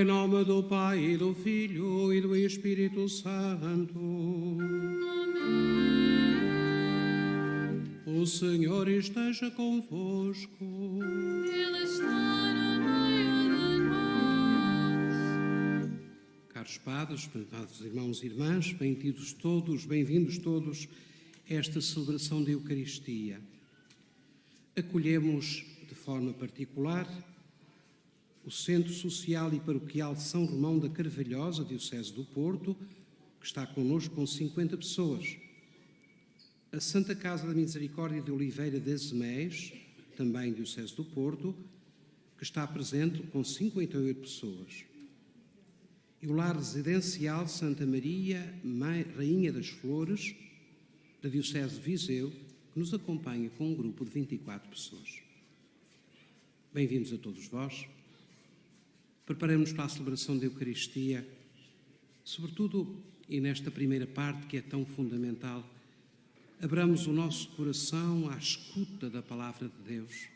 nome do Pai, e do Filho, e do Espírito Santo. O Senhor esteja convosco. Ele está no meio de nós. Caros padres, prezados irmãos e irmãs, bem-vindos todos a esta celebração da Eucaristia. Acolhemos de forma particular o Centro Social e Paroquial de São Romão da Carvalhosa, Diocese do Porto, que está connosco com 50 pessoas. A Santa Casa da Misericórdia de Oliveira das Meias, também Diocese do Porto, que está presente com 58 pessoas. E o Lar Residencial Santa Maria, Rainha das Flores, da Diocese de Viseu, que nos acompanha com um grupo de 24 pessoas. Bem-vindos a todos vós. Preparemos-nos para a celebração da Eucaristia, sobretudo, e nesta primeira parte que é tão fundamental, abramos o nosso coração à escuta da Palavra de Deus,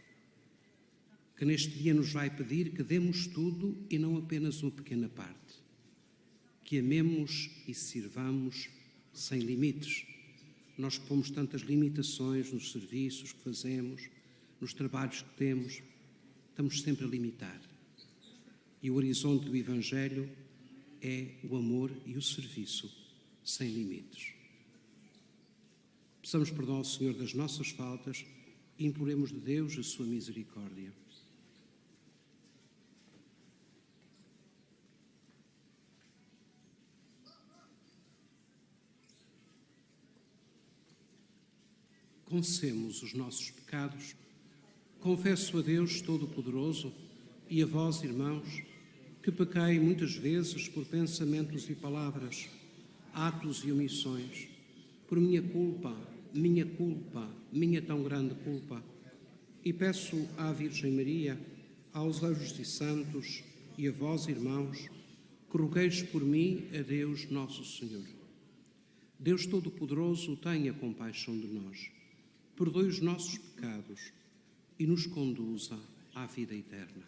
que neste dia nos vai pedir que demos tudo e não apenas uma pequena parte, que amemos e sirvamos sem limites. Nós que pomos tantas limitações nos serviços que fazemos, nos trabalhos que temos, estamos sempre a limitar. E o horizonte do Evangelho é o amor e o serviço sem limites. Peçamos perdão ao Senhor das nossas faltas e imploremos de Deus a sua misericórdia. Confessemos os nossos pecados. Confesso a Deus Todo-Poderoso e a vós, irmãos, que pequei muitas vezes por pensamentos e palavras, atos e omissões, por minha tão grande culpa. E peço à Virgem Maria, aos anjos e santos e a vós, irmãos, que rogueis por mim a Deus Nosso Senhor. Deus Todo-Poderoso, tenha compaixão de nós, perdoe os nossos pecados e nos conduza à vida eterna.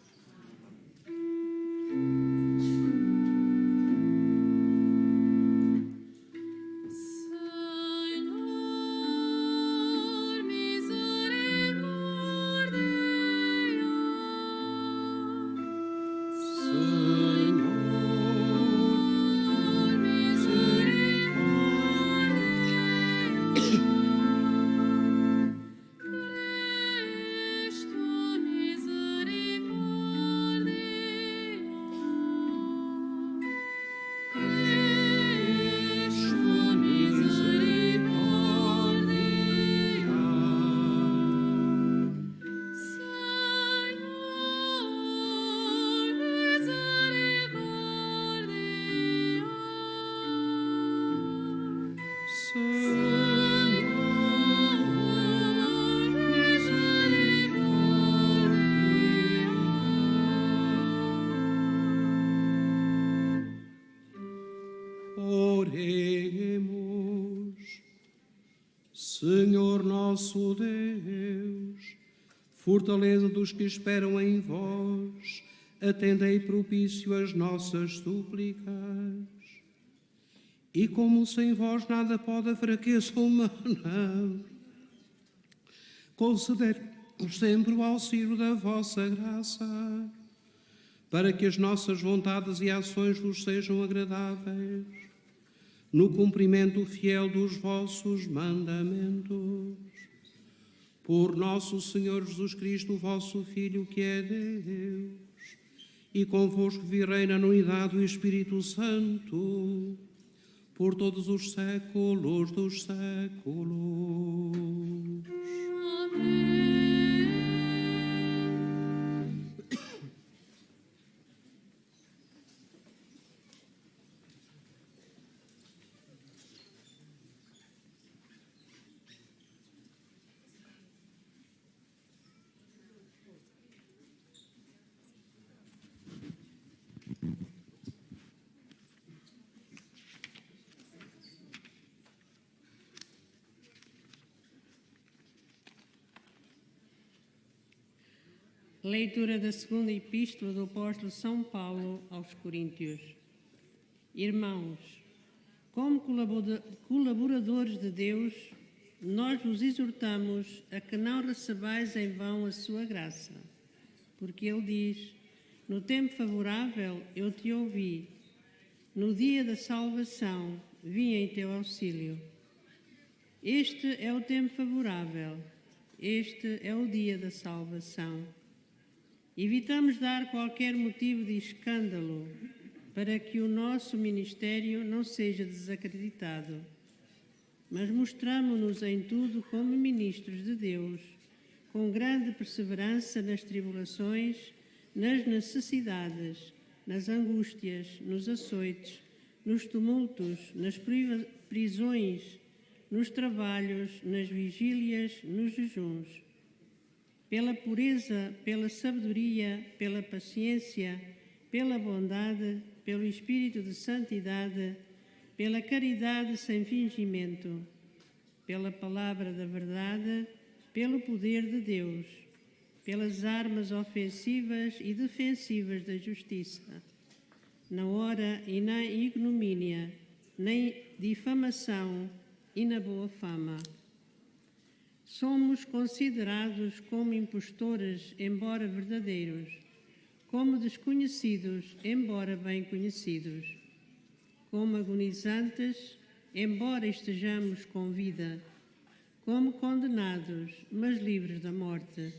Oremos. Senhor nosso Deus, fortaleza dos que esperam em vós, atendei propício as nossas súplicas. E como sem vós nada pode a fraqueza humana, concedei-nos sempre o auxílio da vossa graça, para que as nossas vontades e ações vos sejam agradáveis, no cumprimento fiel dos vossos mandamentos. Por nosso Senhor Jesus Cristo, vosso Filho, que é Deus, e convosco vive-reina na unidade do Espírito Santo, por todos os séculos dos séculos. Amém. Leitura da segunda epístola do apóstolo São Paulo aos Coríntios. Irmãos, como colaboradores de Deus, nós vos exortamos a que não recebais em vão a sua graça, porque ele diz: no tempo favorável eu te ouvi, no dia da salvação vim em teu auxílio. Este é o tempo favorável, este é o dia da salvação. Evitamos dar qualquer motivo de escândalo para que o nosso ministério não seja desacreditado, mas mostramo-nos em tudo como ministros de Deus, com grande perseverança nas tribulações, nas necessidades, nas angústias, nos açoites, nos tumultos, nas prisões, nos trabalhos, nas vigílias, nos jejuns, pela pureza, pela sabedoria, pela paciência, pela bondade, pelo espírito de santidade, pela caridade sem fingimento, pela palavra da verdade, pelo poder de Deus, pelas armas ofensivas e defensivas da justiça, na hora e na ignomínia, na difamação e na boa fama. Somos considerados como impostores, embora verdadeiros, como desconhecidos, embora bem conhecidos, como agonizantes, embora estejamos com vida, como condenados, mas livres da morte,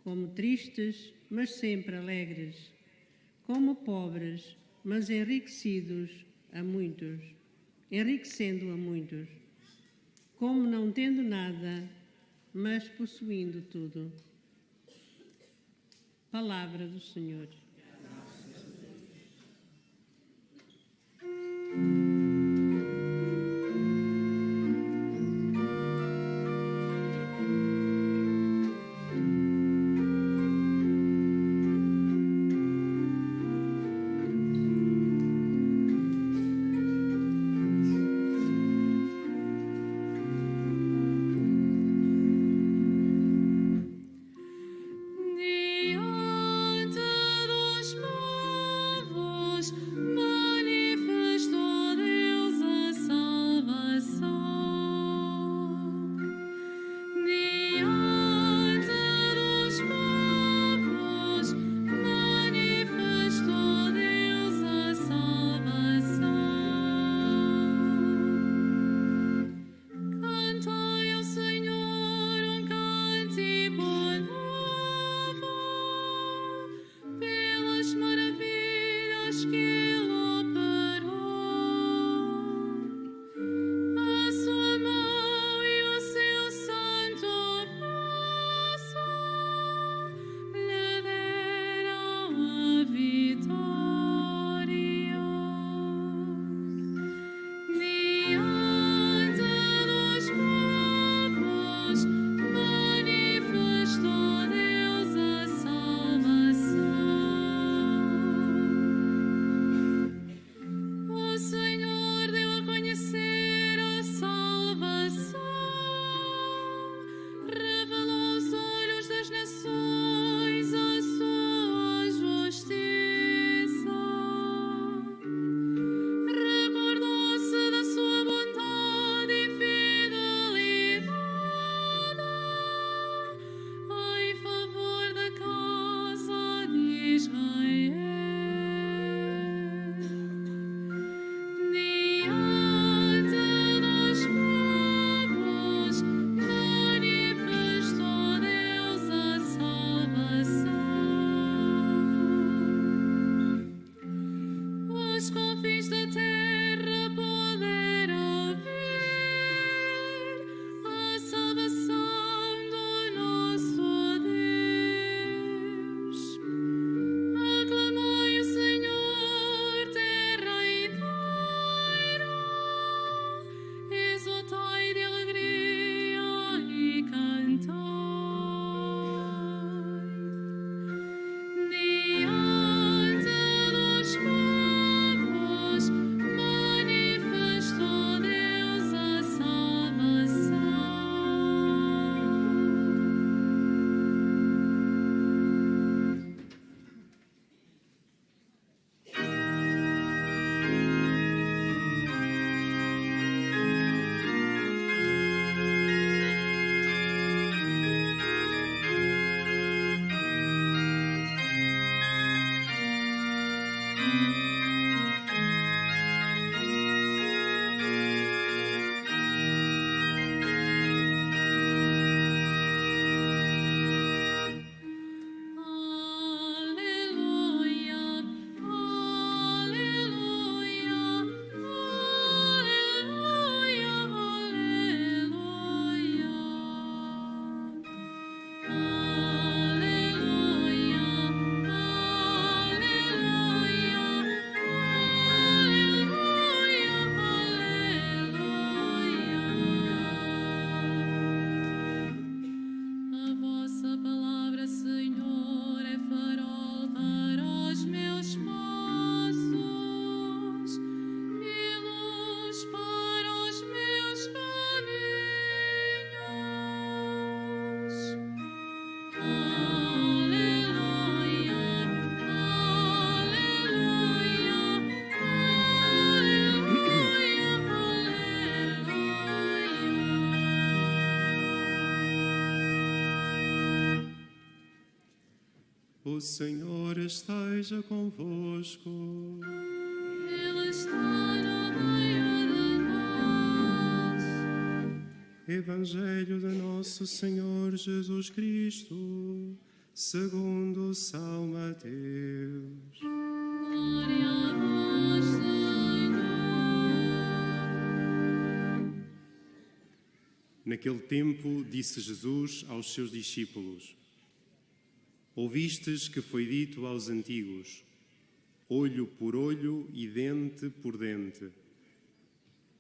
como tristes, mas sempre alegres, como pobres, mas enriquecendo a muitos, como não tendo nada, mas possuindo tudo. Palavra do Senhor. Diante dos povos O Senhor esteja convosco. Ele está no meio de nós. Evangelho de Nosso Senhor Jesus Cristo, segundo São Mateus. Glória a vós, Senhor. Naquele tempo, disse Jesus aos seus discípulos: Ouvistes que foi dito aos antigos: olho por olho e dente por dente.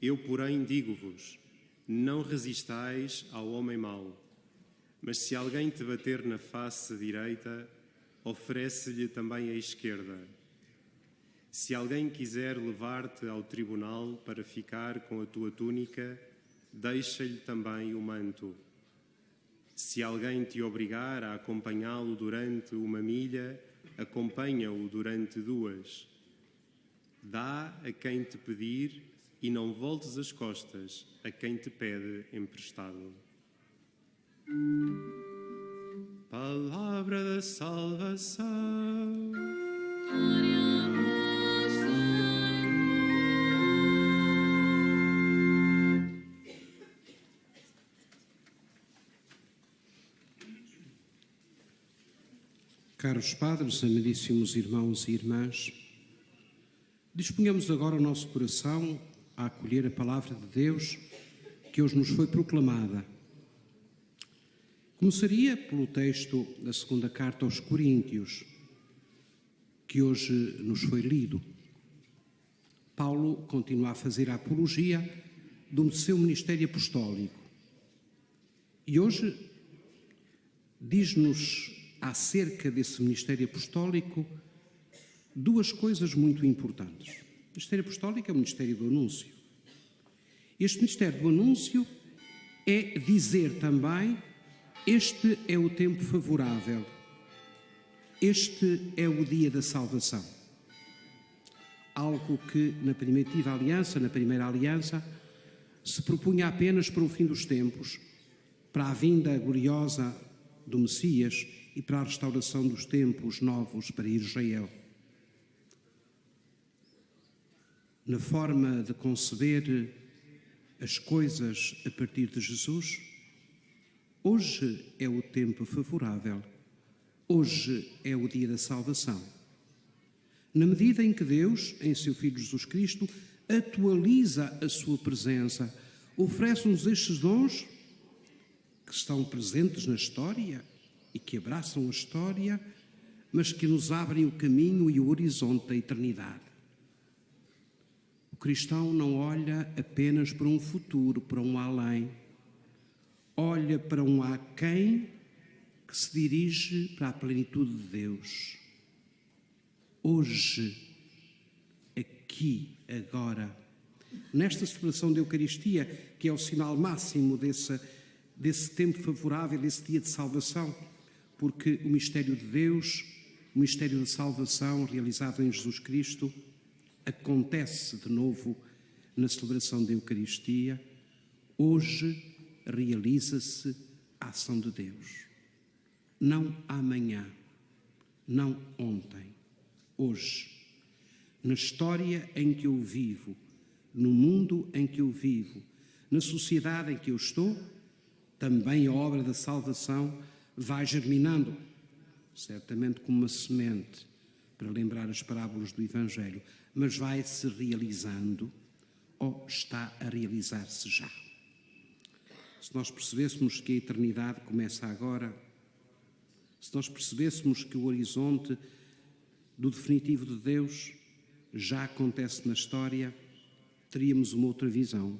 Eu, porém, digo-vos: não resistais ao homem mau, mas se alguém te bater na face direita, oferece-lhe também a esquerda. Se alguém quiser levar-te ao tribunal para ficar com a tua túnica, deixa-lhe também o manto. Se alguém te obrigar a acompanhá-lo durante 1 milha, acompanha-o durante 2. Dá a quem te pedir e não voltes as costas a quem te pede emprestado. Palavra da salvação. Glória a vós, Senhor. Caros padres, amadíssimos irmãos e irmãs, disponhamos agora o nosso coração a acolher a palavra de Deus que hoje nos foi proclamada. Começaria pelo texto da segunda carta aos Coríntios, que hoje nos foi lido. Paulo continua a fazer a apologia do seu ministério apostólico. E hoje diz-nos acerca desse ministério apostólico duas coisas muito importantes. O ministério apostólico é o ministério do anúncio. Este ministério do anúncio é dizer também: este é o tempo favorável, este é o dia da salvação. Algo que na primeira aliança, se propunha apenas para o fim dos tempos, para a vinda gloriosa do Messias e para a restauração dos tempos novos para Israel. Na forma de conceber as coisas a partir de Jesus, hoje é o tempo favorável, hoje é o dia da salvação. Na medida em que Deus, em seu Filho Jesus Cristo, atualiza a sua presença, oferece-nos estes dons que estão presentes na história e que abraçam a história, mas que nos abrem o caminho e o horizonte da eternidade. O cristão não olha apenas para um futuro, para um além. Olha para um aquém que se dirige para a plenitude de Deus. Hoje, aqui, agora, nesta celebração da Eucaristia, que é o sinal máximo desse tempo favorável, desse dia de salvação, porque o mistério de Deus, o mistério da salvação realizado em Jesus Cristo, acontece de novo na celebração da Eucaristia. Hoje realiza-se a ação de Deus. Não amanhã, não ontem, hoje. Na história em que eu vivo, no mundo em que eu vivo, na sociedade em que eu estou, também a obra da salvação vai germinando, certamente como uma semente, para lembrar as parábolas do Evangelho, mas vai-se realizando ou está a realizar-se já. Se nós percebêssemos que a eternidade começa agora, se nós percebêssemos que o horizonte do definitivo de Deus já acontece na história, teríamos uma outra visão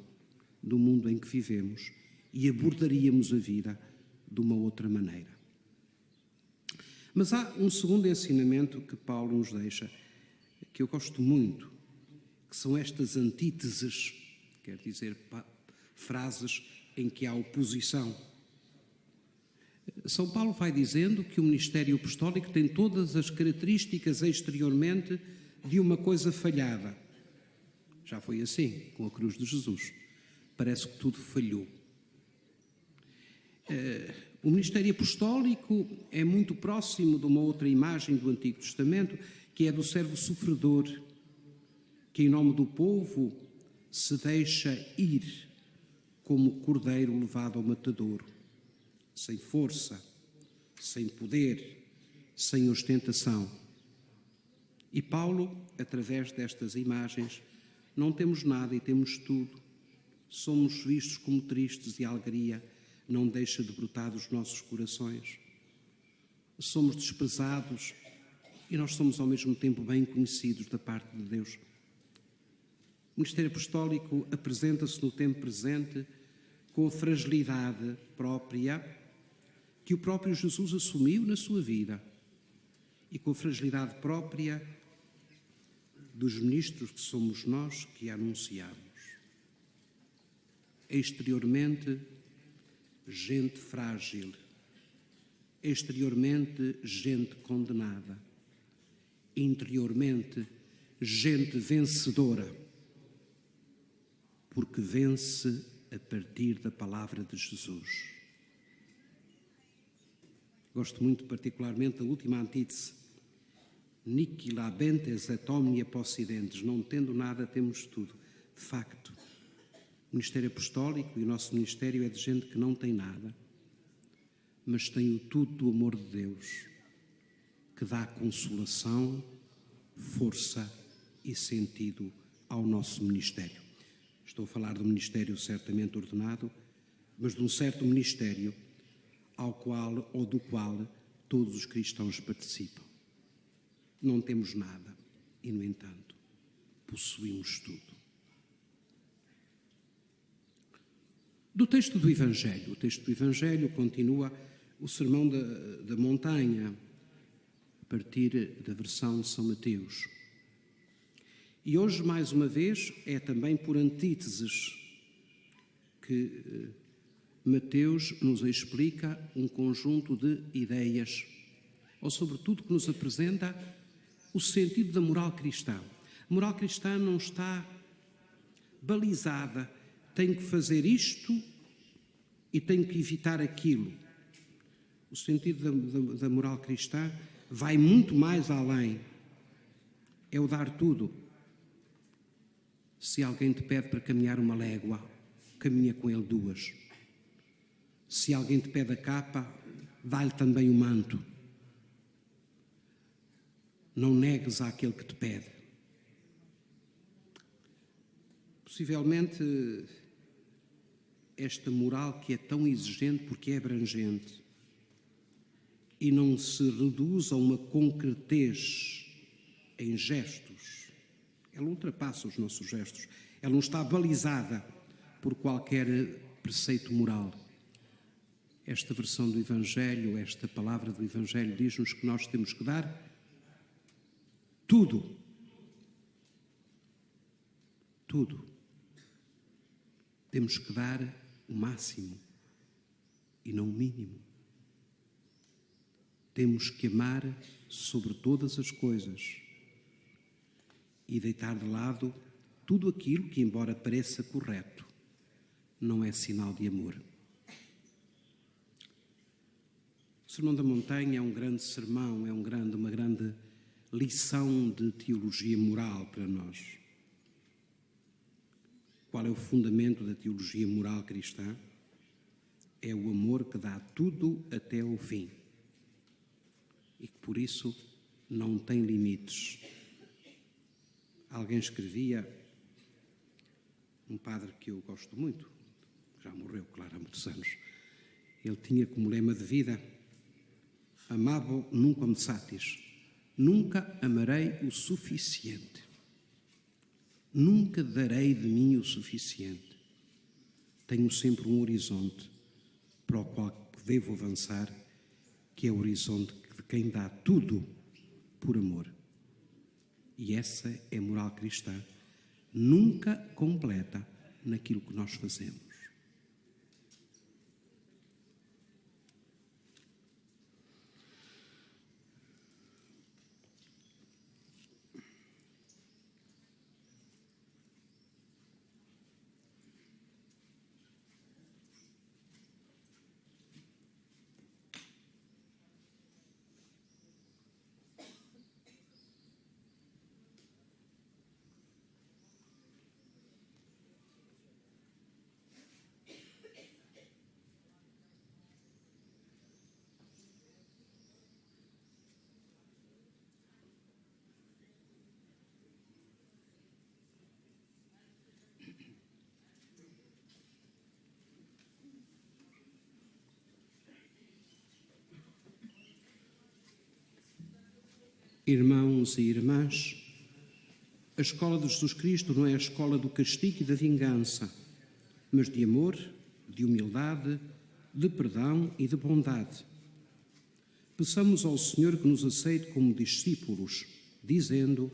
do mundo em que vivemos e abordaríamos a vida de uma outra maneira. Mas há um segundo ensinamento que Paulo nos deixa, que eu gosto muito, que são estas antíteses, quer dizer, frases em que há oposição. São Paulo vai dizendo que o ministério apostólico tem todas as características exteriormente de uma coisa falhada. Já foi assim com a cruz de Jesus. Parece que tudo falhou. O ministério apostólico é muito próximo de uma outra imagem do Antigo Testamento, que é do servo sofredor, que em nome do povo se deixa ir como cordeiro levado ao matadouro, sem força, sem poder, sem ostentação. E Paulo, através destas imagens, não temos nada e temos tudo. Somos vistos como tristes e a alegria não deixa de brotar dos nossos corações. Somos desprezados e nós somos ao mesmo tempo bem conhecidos da parte de Deus. O ministério apostólico apresenta-se no tempo presente com a fragilidade própria que o próprio Jesus assumiu na sua vida e com a fragilidade própria dos ministros que somos nós que anunciamos. Exteriormente, gente frágil, exteriormente, gente condenada, interiormente, gente vencedora, porque vence a partir da palavra de Jesus. Gosto muito particularmente da última antítese: Nihil labentes et omnia possidentes, não tendo nada, temos tudo. De facto, o ministério apostólico e o nosso ministério é de gente que não tem nada, mas tem o tudo do amor de Deus, que dá consolação, força e sentido ao nosso ministério. Estou a falar do ministério certamente ordenado, mas de um certo ministério ao qual ou do qual todos os cristãos participam. Não temos nada e, no entanto, possuímos tudo. Do texto do Evangelho. O texto do Evangelho continua o Sermão da Montanha, a partir da versão de São Mateus. E hoje, mais uma vez, é também por antíteses que Mateus nos explica um conjunto de ideias, ou sobretudo que nos apresenta o sentido da moral cristã. A moral cristã não está balizada, tenho que fazer isto e tenho que evitar aquilo. O sentido da moral cristã vai muito mais além. É o dar tudo. Se alguém te pede para caminhar uma légua, caminha com ele 2. Se alguém te pede a capa, dá-lhe também o manto. Não negues àquele que te pede. Possivelmente, esta moral que é tão exigente porque é abrangente e não se reduz a uma concretez em gestos. Ela ultrapassa os nossos gestos. Ela não está balizada por qualquer preceito moral. Esta versão do Evangelho, esta palavra do Evangelho, diz-nos que nós temos que dar tudo. Tudo. Temos que dar o máximo e não o mínimo. Temos que amar sobre todas as coisas e deitar de lado tudo aquilo que, embora pareça correto, não é sinal de amor. O Sermão da Montanha é um grande sermão, é uma grande lição de teologia moral para nós. Qual é o fundamento da teologia moral cristã? É o amor que dá tudo até ao fim e que, por isso, não tem limites. Alguém escrevia, um padre que eu gosto muito, já morreu, claro, há muitos anos, ele tinha como lema de vida: amabo nunquam satis, nunca amarei o suficiente, nunca darei de mim o suficiente. Tenho sempre um horizonte para o qual devo avançar, que é o horizonte de quem dá tudo por amor. E essa é a moral cristã, nunca completa naquilo que nós fazemos. Irmãos e irmãs, a escola de Jesus Cristo não é a escola do castigo e da vingança, mas de amor, de humildade, de perdão e de bondade. Peçamos ao Senhor que nos aceite como discípulos, dizendo: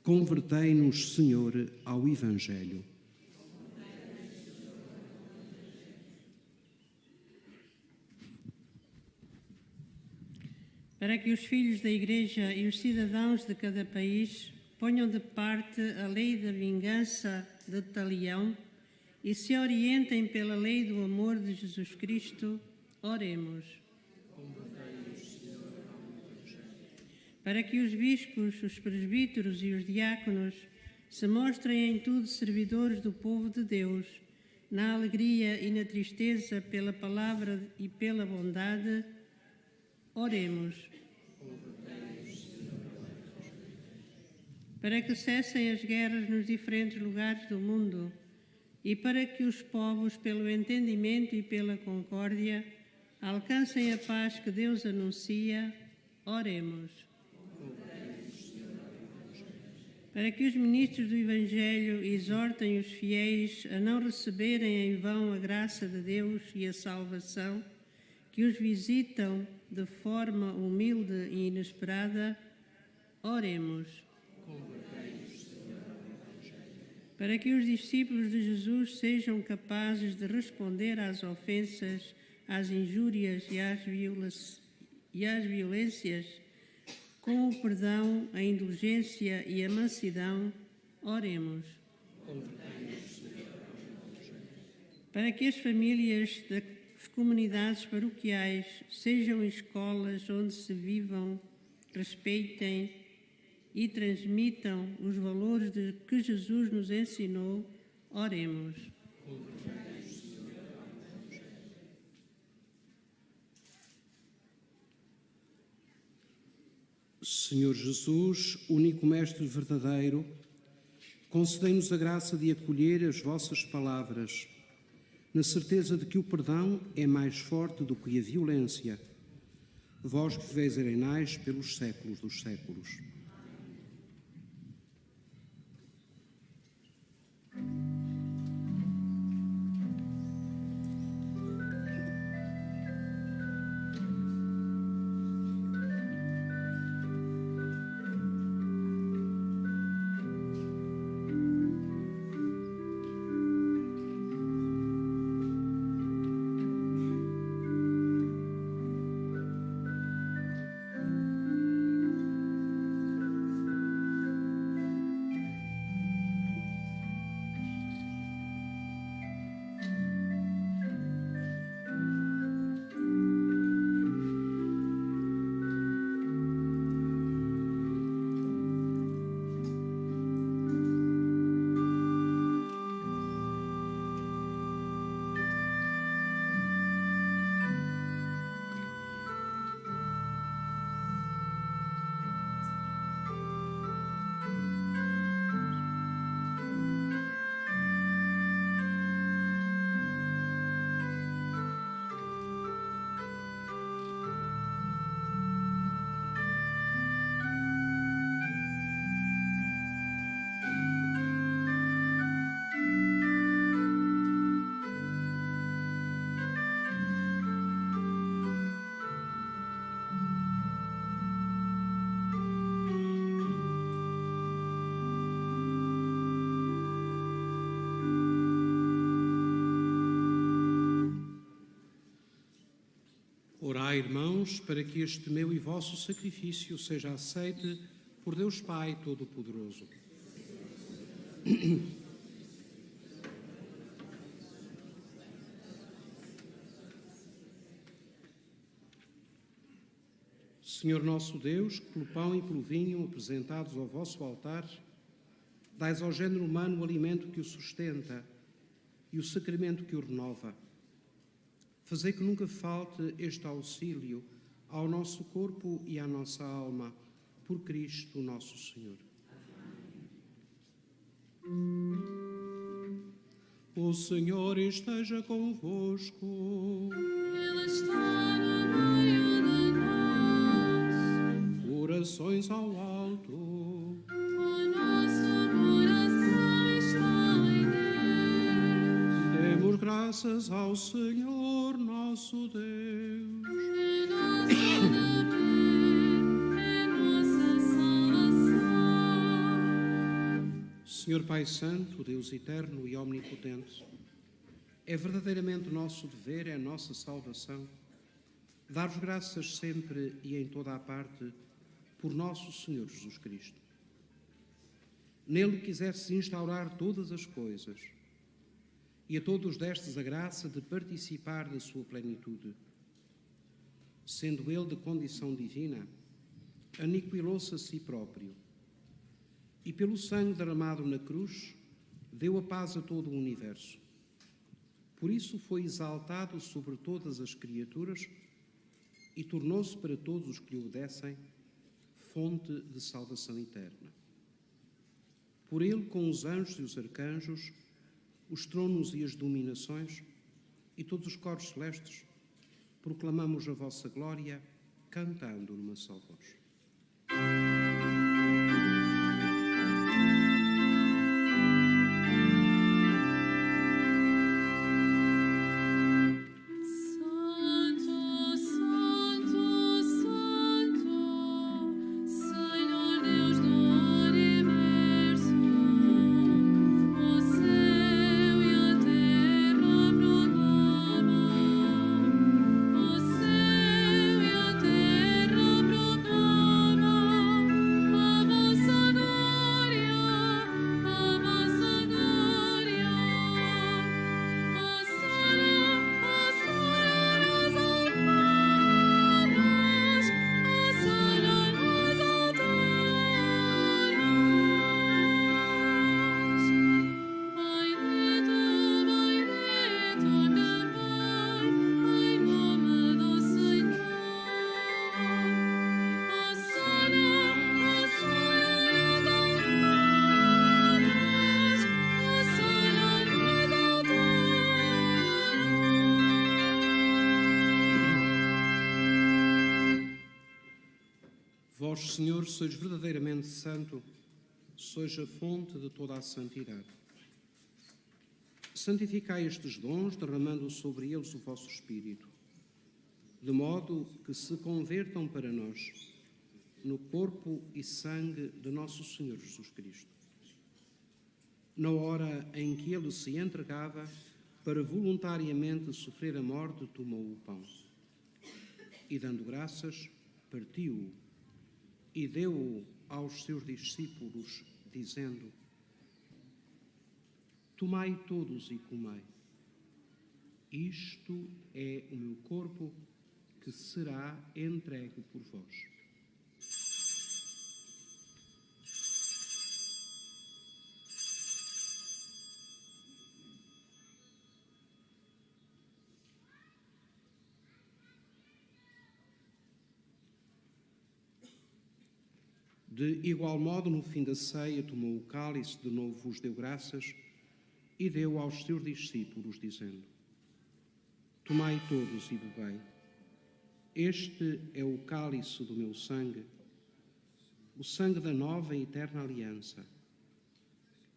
convertei-nos, Senhor, ao Evangelho. Para que os filhos da Igreja e os cidadãos de cada país ponham de parte a lei da vingança de talião e se orientem pela lei do amor de Jesus Cristo, oremos. Para que os bispos, os presbíteros e os diáconos se mostrem em tudo servidores do povo de Deus, na alegria e na tristeza pela palavra e pela bondade, oremos. Para que cessem as guerras nos diferentes lugares do mundo e para que os povos, pelo entendimento e pela concórdia, alcancem a paz que Deus anuncia, oremos. Para que os ministros do Evangelho exortem os fiéis a não receberem em vão a graça de Deus e a salvação, que os visitam de forma humilde e inesperada, oremos. Para que os discípulos de Jesus sejam capazes de responder às ofensas, às injúrias e às violências, com o perdão, a indulgência e a mansidão, oremos. Para que as famílias das comunidades paroquiais sejam escolas onde se vivam, respeitem e transmitam os valores de que Jesus nos ensinou, oremos. Senhor Jesus, único Mestre verdadeiro, concedei-nos a graça de acolher as vossas palavras, na certeza de que o perdão é mais forte do que a violência. Vós que viveis e reinais pelos séculos dos séculos. Orai, irmãos, para que este meu e vosso sacrifício seja aceite por Deus Pai Todo-Poderoso. Senhor nosso Deus, que pelo pão e pelo vinho apresentados ao vosso altar, dais ao género humano o alimento que o sustenta e o sacramento que o renova. Fazei que nunca falte este auxílio ao nosso corpo e à nossa alma, por Cristo nosso Senhor. O Senhor esteja convosco. Ele está no meio de nós. corações ao alto. O nosso coração está em Deus. Demos graças ao Senhor nosso Deus. É nosso dever, é nossa salvação. Senhor Pai Santo, Deus eterno e omnipotente, é verdadeiramente nosso dever, é a nossa salvação, dar-vos graças sempre e em toda a parte por nosso Senhor Jesus Cristo. Nele quiseste instaurar todas as coisas e a todos destes a graça de participar da sua plenitude. Sendo ele de condição divina, aniquilou-se a si próprio e pelo sangue derramado na cruz deu a paz a todo o universo. Por isso foi exaltado sobre todas as criaturas e tornou-se para todos os que lhe obedecem fonte de salvação eterna. Por ele, com os anjos e os arcanjos, os tronos e as dominações e todos os coros celestes, proclamamos a vossa glória, cantando numa só voz. Santo, Santo, Santo, Senhor Deus do universo, o céu e a terra proclamam, o céu e a terra proclamam a vossa glória, a vossa glória. Vós, Senhor, sois verdadeiramente santo, sois a fonte de toda a santidade. Santificai estes dons, derramando sobre eles o vosso Espírito, de modo que se convertam para nós no corpo e sangue de nosso Senhor Jesus Cristo. Na hora em que ele se entregava para voluntariamente sofrer a morte, tomou o pão e, dando graças, partiu-o e deu-o aos seus discípulos, dizendo: Tomai todos e comei. Isto é o meu corpo que será entregue por vós. De igual modo, no fim da ceia, tomou o cálice, de novo vos deu graças e deu aos seus discípulos, dizendo: Tomai todos e bebei. Este é o cálice do meu sangue, o sangue da nova e eterna aliança,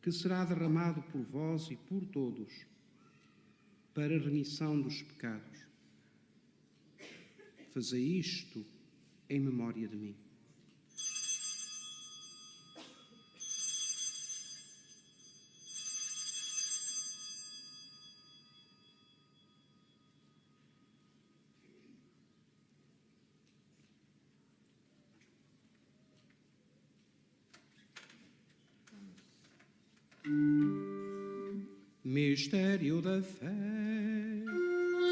que será derramado por vós e por todos para a remissão dos pecados. Fazei isto em memória de mim. Mistério da fé.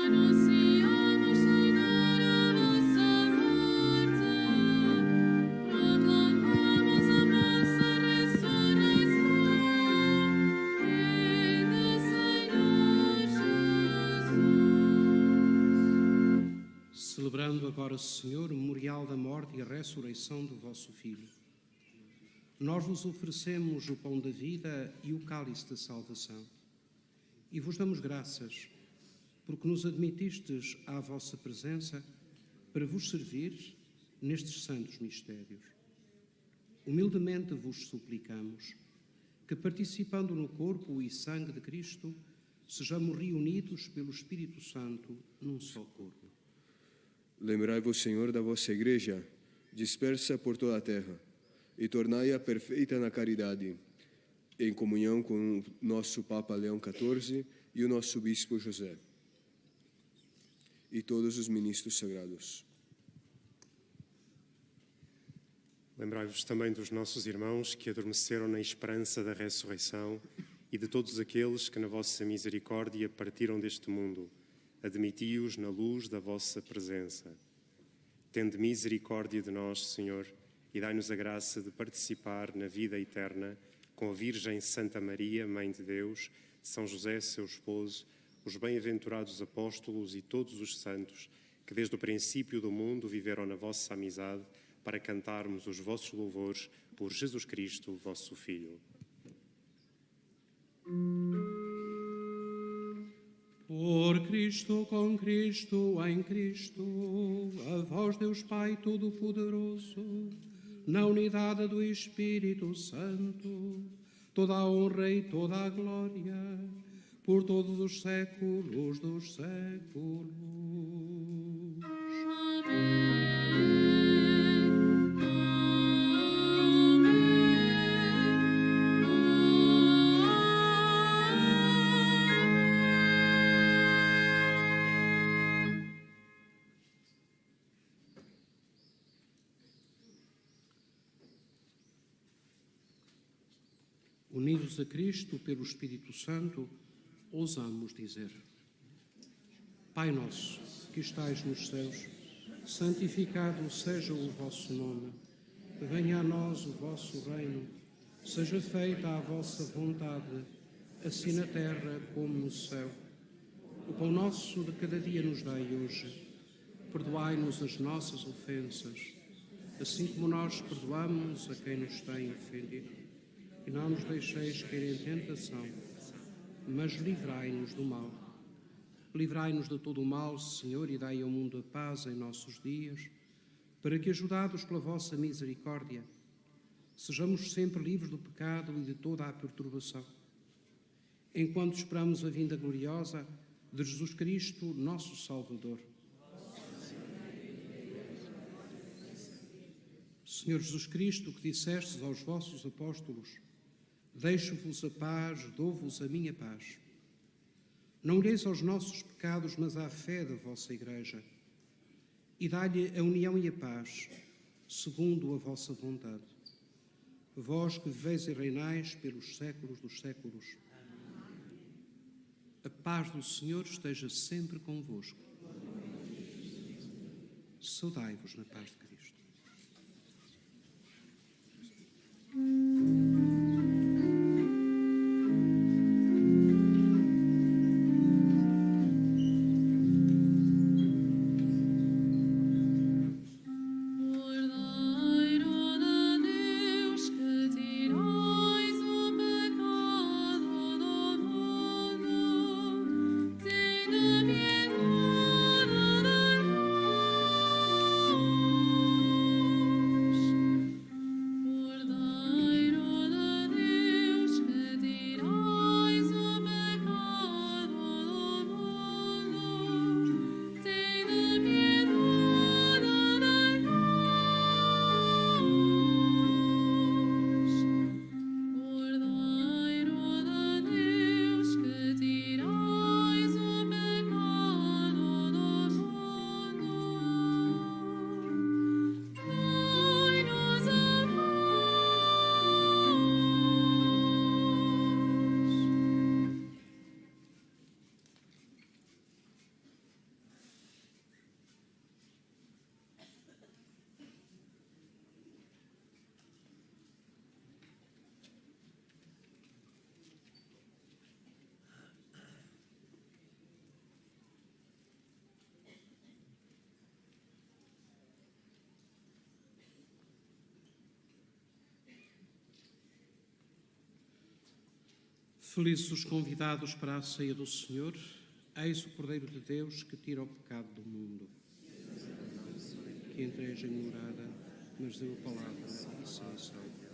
Anunciamos, Senhor, a vossa morte, proclamamos a vossa ressurreição. Vinde, Senhor Jesus. Celebrando agora, Senhor, o memorial da morte e a ressurreição do vosso Filho, nós vos oferecemos o pão da vida e o cálice da salvação. E vos damos graças, porque nos admitistes à vossa presença para vos servir nestes santos mistérios. humildemente vos suplicamos que, participando no corpo e sangue de Cristo, sejamos reunidos pelo Espírito Santo num só corpo. Lembrai-vos, Senhor, da vossa Igreja, dispersa por toda a terra, e tornai-a perfeita na caridade, em comunhão com o nosso Papa Leão XIV e o nosso Bispo José, e todos os ministros sagrados. Lembrai-vos também dos nossos irmãos que adormeceram na esperança da ressurreição e de todos aqueles que, na vossa misericórdia, partiram deste mundo. Admiti-os na luz da vossa presença. Tende misericórdia de nós, Senhor, e dai-nos a graça de participar na vida eterna com a Virgem Santa Maria, Mãe de Deus, São José, seu esposo, os bem-aventurados apóstolos e todos os santos que desde o princípio do mundo viveram na vossa amizade, para cantarmos os vossos louvores por Jesus Cristo, vosso Filho. Por Cristo, com Cristo, em Cristo, a vós, Deus Pai Todo-Poderoso, na unidade do Espírito Santo, toda a honra e toda a glória, por todos os séculos dos séculos. Unidos a Cristo pelo Espírito Santo, ousamos dizer: Pai nosso, que estais nos céus, santificado seja o vosso nome. Venha a nós o vosso reino. Seja feita a vossa vontade, assim na terra como no céu. O pão nosso de cada dia nos dai hoje. Perdoai-nos as nossas ofensas, assim como nós perdoamos a quem nos tem ofendido. E não nos deixeis cair em tentação, mas livrai-nos do mal. Livrai-nos de todo o mal, Senhor, e dai ao mundo a paz em nossos dias, para que, ajudados pela vossa misericórdia, sejamos sempre livres do pecado e de toda a perturbação, enquanto esperamos a vinda gloriosa de Jesus Cristo, nosso Salvador. Senhor Jesus Cristo, que dissestes aos vossos apóstolos: deixo-vos a paz, dou-vos a minha paz. Não olheis aos nossos pecados, mas à fé da vossa Igreja, e dai-lhe a união e a paz, segundo a vossa vontade. Vós que viveis e reinais pelos séculos dos séculos. A paz do Senhor esteja sempre convosco. Saudai-vos na paz de Cristo. Felizes os convidados para a ceia do Senhor, eis o Cordeiro de Deus que tira o pecado do mundo. Que entreis em morada, mas deu a palavra e salvação.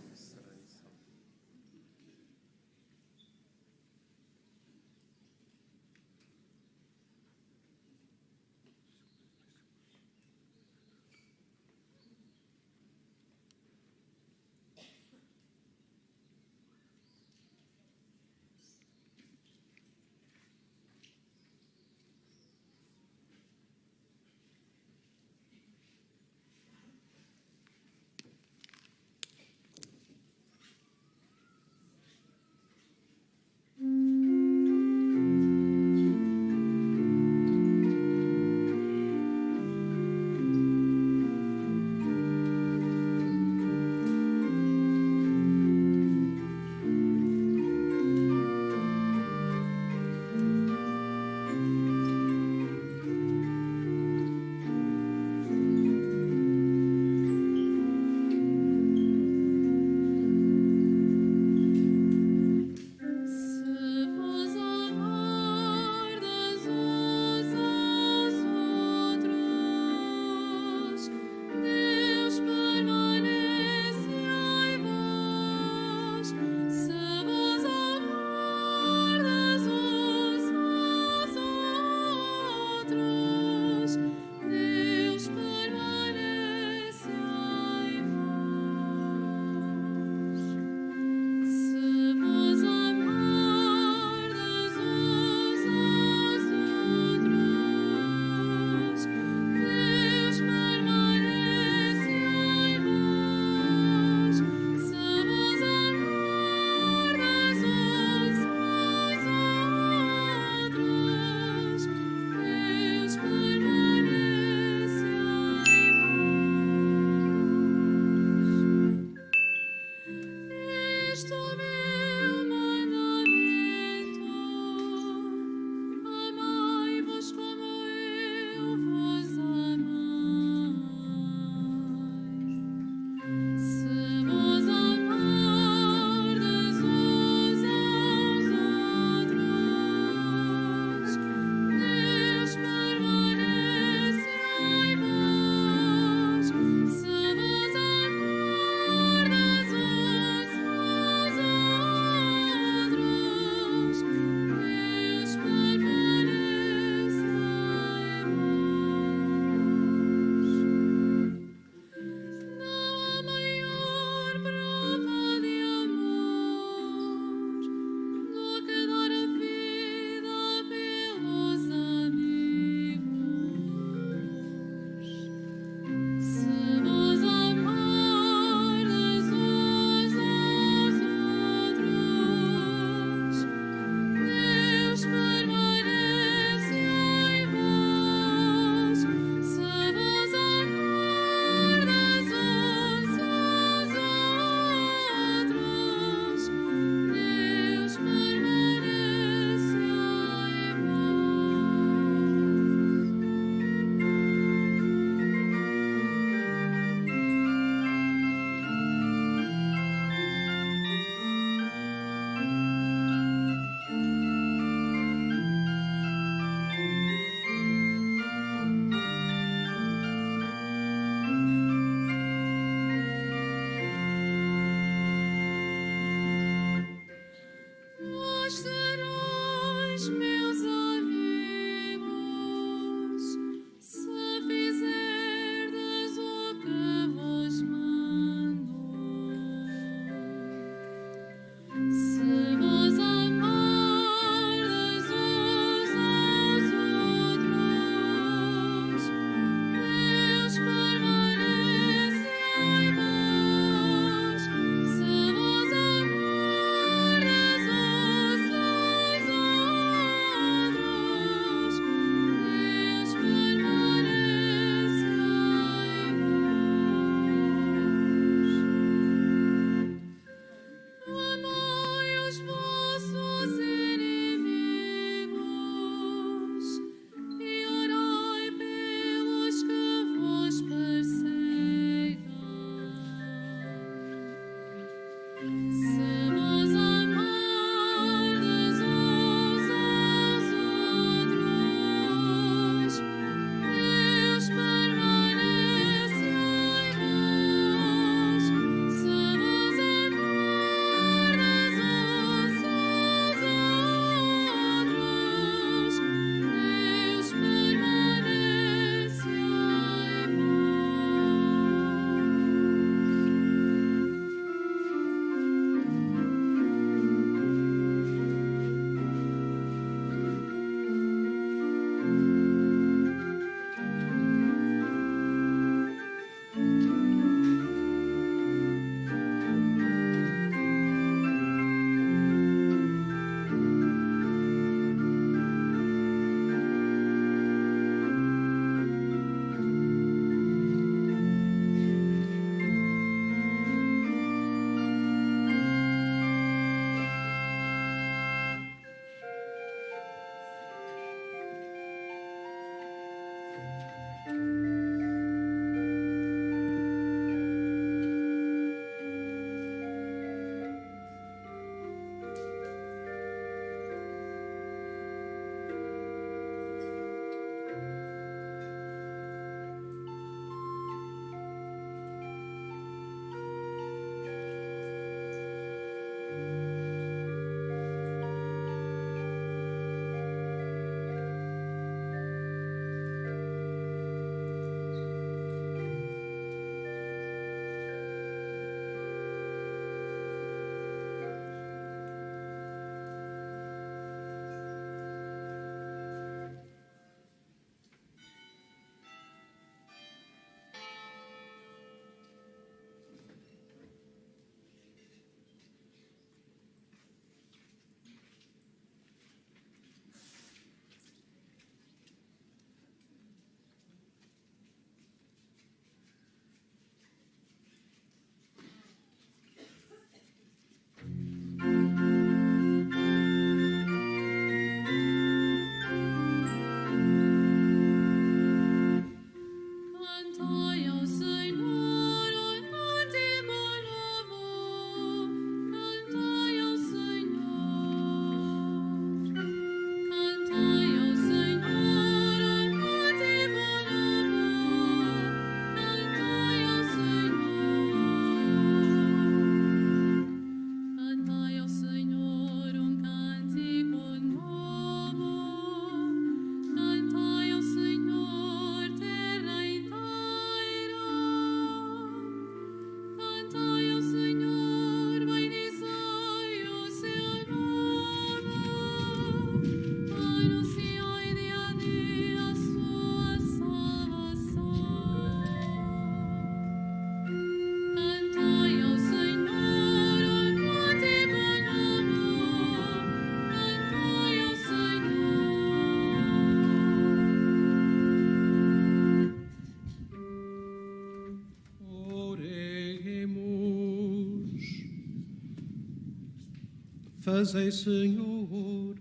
Fazei, Senhor,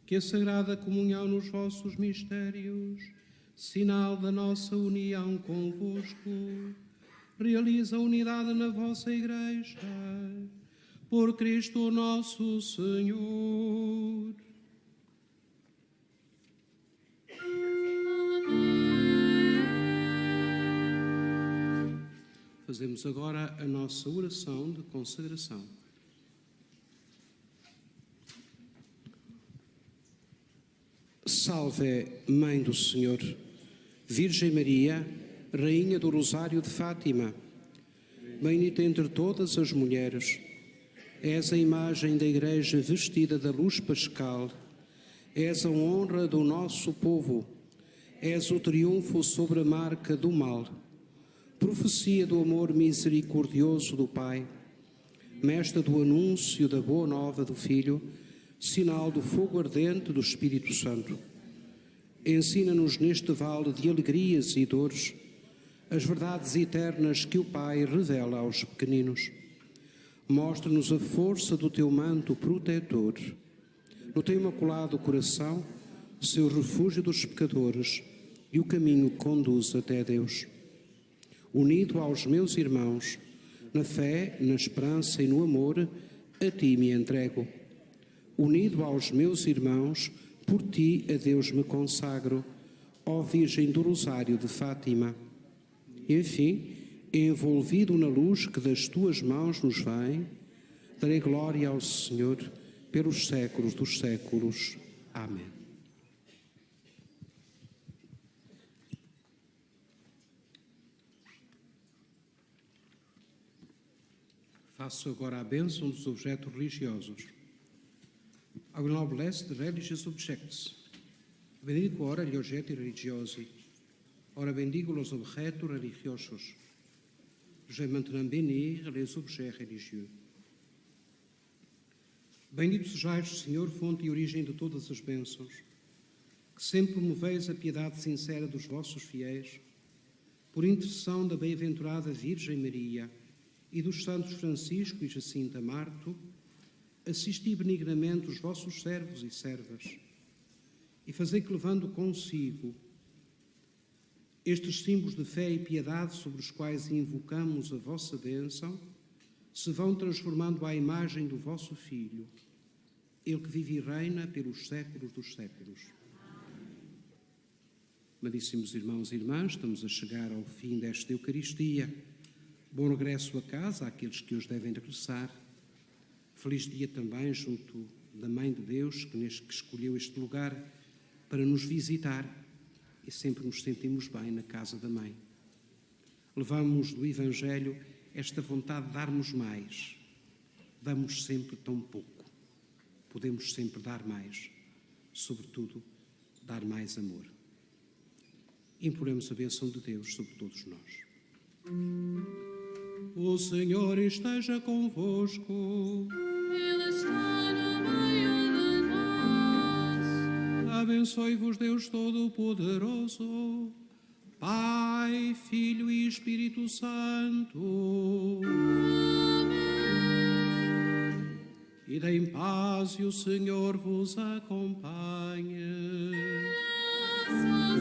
que a sagrada comunhão nos vossos mistérios, sinal da nossa união convosco, realize a unidade na vossa Igreja, por Cristo nosso Senhor. Fazemos agora a nossa oração de consagração. Salve, Mãe do Senhor, Virgem Maria, Rainha do Rosário de Fátima, bendita entre todas as mulheres, és a imagem da Igreja vestida da luz pascal, és a honra do nosso povo, és o triunfo sobre a marca do mal, profecia do amor misericordioso do Pai, mestra do anúncio da boa nova do Filho, sinal do fogo ardente do Espírito Santo. Ensina-nos neste vale de alegrias e dores as verdades eternas que o Pai revela aos pequeninos. Mostra-nos a força do teu manto protetor. No teu imaculado coração, seu refúgio dos pecadores e o caminho que conduz até Deus. Unido aos meus irmãos, na fé, na esperança e no amor, a ti me entrego. Unido aos meus irmãos, por ti a Deus me consagro, ó Virgem do Rosário de Fátima. Enfim, envolvido na luz que das tuas mãos nos vem, darei glória ao Senhor pelos séculos dos séculos. Amém. Faço agora a bênção dos objetos religiosos. I will now bless the religious objects. Benedico ora gli oggetti religiosi. Ora bendigo los objetos religiosos. Je vais maintenant bénir les objets religieux. Bendito sejais, Senhor, fonte e origem de todas as bênçãos, que sempre promoveis a piedade sincera dos vossos fiéis, por intercessão da bem-aventurada Virgem Maria e dos santos Francisco e Jacinta Marto, assisti benignamente os vossos servos e servas e fazei que, levando consigo estes símbolos de fé e piedade sobre os quais invocamos a vossa bênção, se vão transformando à imagem do vosso Filho, Ele que vive e reina pelos séculos dos séculos. Amadíssimos irmãos e irmãs, estamos a chegar ao fim desta Eucaristia. Bom regresso a casa àqueles que hoje devem regressar. Feliz dia também junto da Mãe de Deus, que escolheu este lugar para nos visitar, e sempre nos sentimos bem na casa da Mãe. Levamos do Evangelho esta vontade de darmos mais. Damos sempre tão pouco. Podemos sempre dar mais. Sobretudo, dar mais amor. Imploremos a bênção de Deus sobre todos nós. O Senhor esteja convosco. Ele está no meio de nós. Abençoe-vos Deus Todo-Poderoso, Pai, Filho e Espírito Santo. Ide em paz e o Senhor vos acompanhe. Graças